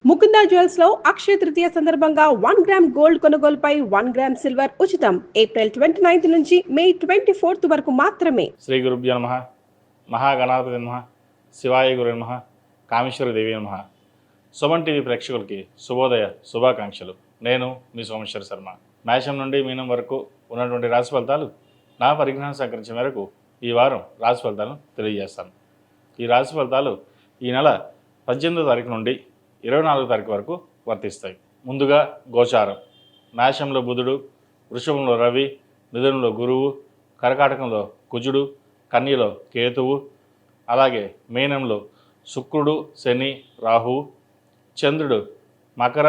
Mukunda jewels లో అక్షయ తృతీయ సందర్భంగా 1 gram gold కొనుగోలుపై 1 గ్రామ్ సిల్వర్ ఉచితం. ఏప్రిల్ 29 నుంచి మే 24 వరకు మాత్రమే. శ్రీ గురుభ్యో నమ. మహాగణాధిపతి నమ. శివాయ గురు నమ. కామేశ్వరి దేవి నమ. సుమన్ టీవీ ప్రేక్షకులకి శుభోదయ శుభాకాంక్షలు. నేను మీ సోమేశ్వర శర్మ. మేషం నుండి మీనం వరకు ఉన్నటువంటి రాశి ఫలితాలు నా పరిజ్ఞానం సేకరించిన మేరకు ఈ వారం రాశి ఫలితాలను తెలియజేస్తాను. ఈ రాశి ఫలితాలు ఈ నెల 18వ తారీఖు నుండి 24వ తారీఖు వరకు వర్తిస్తాయి. ముందుగా గోచారం. మేషంలో బుధుడు, వృషభంలో రవి, మిథునంలో గురువు, కర్కాటకంలో కుజుడు, కన్యలో కేతువు, అలాగే మీనంలో శుక్రుడు, శని, రాహువు, చంద్రుడు మకర,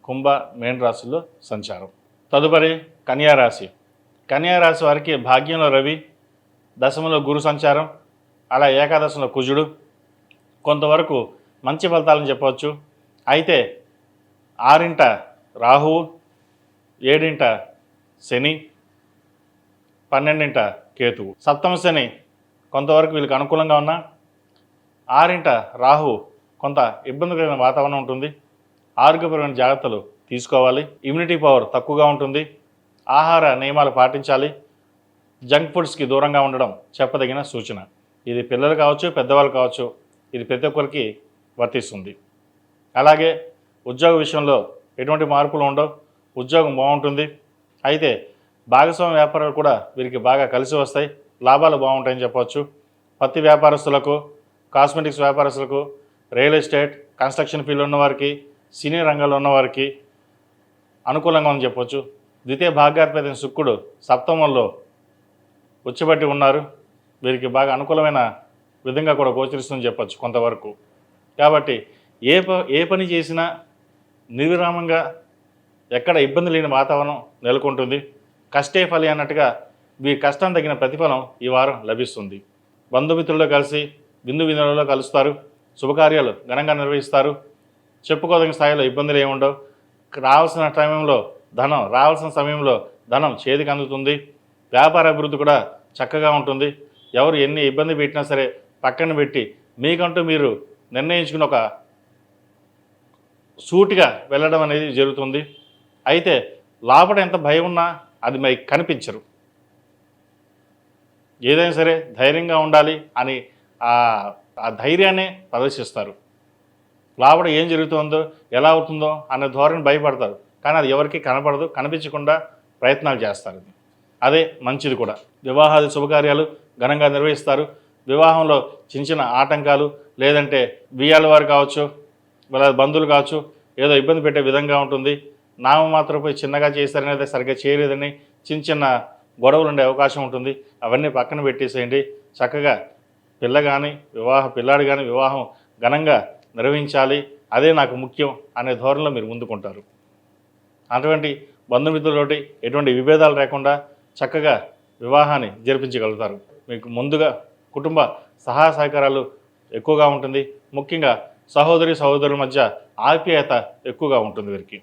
కుంభ, మీన రాశుల్లో సంచారం. తదుపరి కన్యారాశి. కన్యారాశి వారికి భాగ్యంలో రవి, దశమంలో గురు సంచారం, అలా ఏకాదశంలో కుజుడు. కొంతవరకు మంచి ఫలితాలను చెప్పవచ్చు. అయితే 6ంట రాహువు, 7ంట శని, 12ంట కేతువు. సప్తమ శని కొంతవరకు వీళ్ళకి అనుకూలంగా ఉన్నా 6ంట రాహువు కొంత ఇబ్బందికరమైన వాతావరణం ఉంటుంది. ఆరోగ్యపరమైన జాగ్రత్తలు తీసుకోవాలి. ఇమ్యూనిటీ పవర్ తక్కువగా ఉంటుంది. ఆహార నియమాలు పాటించాలి. జంక్ ఫుడ్స్కి దూరంగా ఉండడం చెప్పదగిన సూచన. ఇది పిల్లలు కావచ్చు, పెద్దవాళ్ళు కావచ్చు, ఇది ప్రతి ఒక్కరికి వర్తిస్తుంది. అలాగే ఉద్యోగ విషయంలో ఎటువంటి మార్పులు ఉండవు. ఉద్యోగం బాగుంటుంది. అయితే భాగస్వామ్య వ్యాపారాలు కూడా వీరికి బాగా కలిసి వస్తాయి. లాభాలు బాగుంటాయని చెప్పవచ్చు. పత్తి వ్యాపారస్తులకు, కాస్మెటిక్స్ వ్యాపారస్తులకు, రియల్ ఎస్టేట్, కన్స్ట్రక్షన్ ఫీల్డ్ ఉన్నవారికి, సినీ రంగంలో ఉన్నవారికి అనుకూలంగా ఉందని చెప్పవచ్చు. ద్వితీయ భాగ్యాధిపతి శుక్రుడు సప్తమంలో ఉచ్చబట్టి ఉన్నారు. వీరికి బాగా అనుకూలమైన విధంగా కూడా గోచరిస్తుందని చెప్పచ్చు కొంతవరకు. కాబట్టి ఏ పని చేసినా నిర్విరామంగా ఎక్కడ ఇబ్బంది లేని వాతావరణం నెలకొంటుంది. కష్టే ఫలి అన్నట్టుగా వీరి కష్టం తగిన ప్రతిఫలం ఈ వారం లభిస్తుంది. బంధుమిత్రులతో కలిసి విందు వినోదాల్లో కలుస్తారు. శుభకార్యాలు ఘనంగా నిర్వహిస్తారు. చెప్పుకోదగిన స్థాయిలో ఇబ్బందులు ఏముండవు. రావాల్సిన టైంలో ధనం, రావాల్సిన సమయంలో ధనం చేతికి అందుతుంది. వ్యాపార అభివృద్ధి కూడా చక్కగా ఉంటుంది. ఎవరు ఎన్ని ఇబ్బంది పెట్టినా సరే పక్కన పెట్టి మీకంటూ మీరు నిర్ణయించుకుని ఒక సూటిగా వెళ్ళడం అనేది జరుగుతుంది. అయితే లోపల ఎంత భయం ఉన్నా అది మీకు కనిపించరు. ఏదైనా సరే ధైర్యంగా ఉండాలి అని ఆ ధైర్యాన్ని ప్రదర్శిస్తారు. లోపల ఏం జరుగుతుందో, ఎలా అవుతుందో అనే ధోరణి భయపడతారు. కానీ అది ఎవరికి కనపడదు. కనిపించకుండా ప్రయత్నాలు చేస్తారు. అదే మంచిది కూడా. వివాహాది శుభకార్యాలు ఘనంగా నిర్వహిస్తారు. వివాహంలో చిన్న చిన్న ఆటంకాలు, లేదంటే బియ్యాల వారు కావచ్చు, వాళ్ళ బంధువులు కావచ్చు, ఏదో ఇబ్బంది పెట్టే విధంగా ఉంటుంది. నామమాత్రపై చిన్నగా చేశారనేది సరిగ్గా చేయలేదని చిన్న చిన్న గొడవలు ఉండే అవకాశం ఉంటుంది. అవన్నీ పక్కన పెట్టేసేయండి. చక్కగా పిల్లాడు కానీ వివాహం ఘనంగా నిర్వహించాలి, అదే నాకు ముఖ్యం అనే ధోరణిలో మీరు ముందుకుంటారు. అటువంటి బంధుమిత్రులతోటి ఎటువంటి విభేదాలు లేకుండా చక్కగా వివాహాన్ని జరిపించగలుగుతారు. మీకు ముందుగా కుటుంబ సహాయ సహకారాలు ఎక్కువగా ఉంటుంది. ముఖ్యంగా సహోదరుల మధ్య ఆప్యాయత ఎక్కువగా ఉంటుంది వీరికి.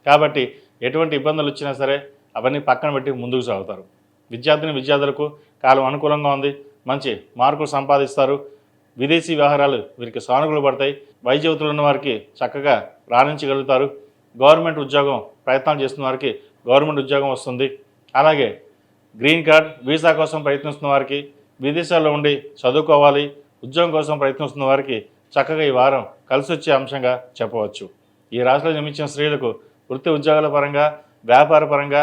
కాబట్టి ఎటువంటి ఇబ్బందులు వచ్చినా సరే అవన్నీ పక్కన పెట్టి ముందుకు సాగుతారు. విద్యార్థులకు కాలం అనుకూలంగా ఉంది. మంచి మార్కులు సంపాదిస్తారు. విదేశీ వ్యవహారాలు వీరికి సానుకూలు పడతాయి. వైద్య వృత్తులు ఉన్న వారికి చక్కగా రాణించగలుగుతారు. గవర్నమెంట్ ఉద్యోగం ప్రయత్నాలు చేస్తున్న వారికి గవర్నమెంట్ ఉద్యోగం వస్తుంది. అలాగే గ్రీన్ కార్డ్, వీసా కోసం ప్రయత్నిస్తున్న వారికి, విదేశాల్లో ఉండి చదువుకోవాలి, ఉద్యోగం కోసం ప్రయత్నిస్తున్న వారికి చక్కగా ఈ వారం కలిసి వచ్చే అంశంగా చెప్పవచ్చు. ఈ రాశిలో జన్మించిన స్త్రీలకు వృత్తి ఉద్యోగాల పరంగా, వ్యాపార పరంగా,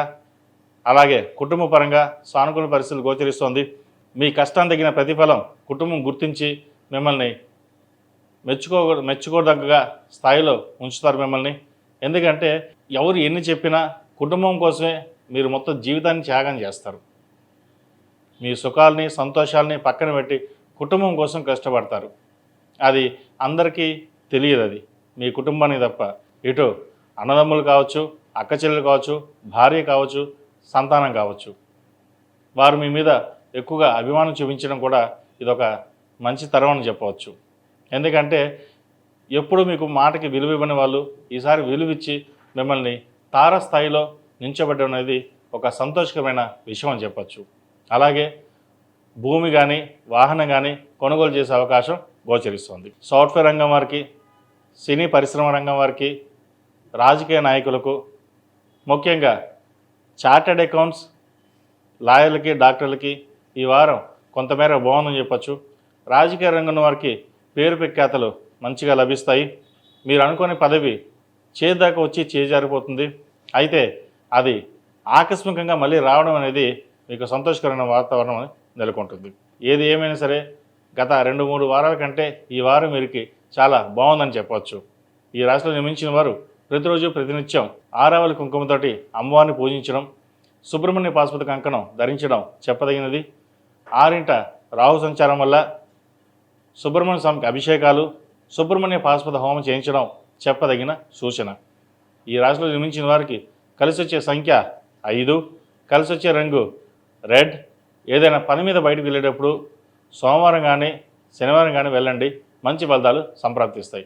అలాగే కుటుంబ పరంగా సానుకూల పరిస్థితులు గోచరిస్తోంది. మీ కష్టం తగిన ప్రతిఫలం కుటుంబం గుర్తించి మిమ్మల్ని మెచ్చుకోదగ్గగా స్థాయిలో ఉంచుతారు మిమ్మల్ని. ఎందుకంటే ఎవరు ఎన్ని చెప్పినా కుటుంబం కోసమే మీరు మొత్తం జీవితాన్ని త్యాగం చేస్తారు. మీ సుఖాలని, సంతోషాలని పక్కన పెట్టి కుటుంబం కోసం కష్టపడతారు. అది అందరికీ తెలియదు. అది మీ కుటుంబానికి తప్ప. ఇటు అన్నదమ్ములు కావచ్చు, అక్క చెల్లెలు కావచ్చు, భార్య కావచ్చు, సంతానం కావచ్చు, వారు మీ మీద ఎక్కువగా అభిమానం చూపించడం కూడా ఇదొక మంచి తరం అని చెప్పవచ్చు. ఎందుకంటే ఎప్పుడు మీకు మాటకి విలువ ఇవ్వని వాళ్ళు ఈసారి విలువిచ్చి మిమ్మల్ని తారస్థాయిలో నించబడడం అనేది ఒక సంతోషకరమైన విషయం అని చెప్పచ్చు. అలాగే భూమి కానీ వాహనం కానీ కొనుగోలు చేసే అవకాశం గోచరిస్తుంది. సాఫ్ట్వేర్ రంగం వారికి సినీ పరిశ్రమ రంగం వారికి, రాజకీయ నాయకులకు, ముఖ్యంగా చార్టెడ్ అకౌంట్స్, లాయర్లకి, డాక్టర్లకి ఈ వారం కొంతమేర బాగుందని చెప్పచ్చు. రాజకీయ రంగం వారికి పేరు ప్రఖ్యాతలు మంచిగా లభిస్తాయి. మీరు అనుకునే పదవి చేదాకా వచ్చి చేజారిపోతుంది. అయితే అది ఆకస్మికంగా మళ్ళీ రావడం అనేది మీకు సంతోషకరమైన వాతావరణం నెలకొంటుంది. ఏది ఏమైనా సరే గత 2-3 వారాల కంటే ఈ వారం వీరికి చాలా బాగుందని చెప్పవచ్చు. ఈ రాశిలో జన్మించిన వారు ప్రతిరోజు ప్రతినిత్యం ఆరావళి కుంకుమతోటి అమ్మవారిని పూజించడం, సుబ్రహ్మణ్య పాశుపత కంకణం ధరించడం చెప్పదగినది. 6 రాహు సంచారం వల్ల సుబ్రహ్మణ్య స్వామికి అభిషేకాలు, సుబ్రహ్మణ్య పాశుపత హోమం చేయించడం చెప్పదగిన సూచన. ఈ రాశిలో జన్మించిన వారికి కలిసి వచ్చే సంఖ్య 5, కలిసి వచ్చే రంగు రెడ్. ఏదైనా పని మీద బయటకు వెళ్ళేటప్పుడు సోమవారం కానీ శనివారం కానీ వెళ్ళండి, మంచి ఫలితాలు సంప్రాప్తిస్తాయి.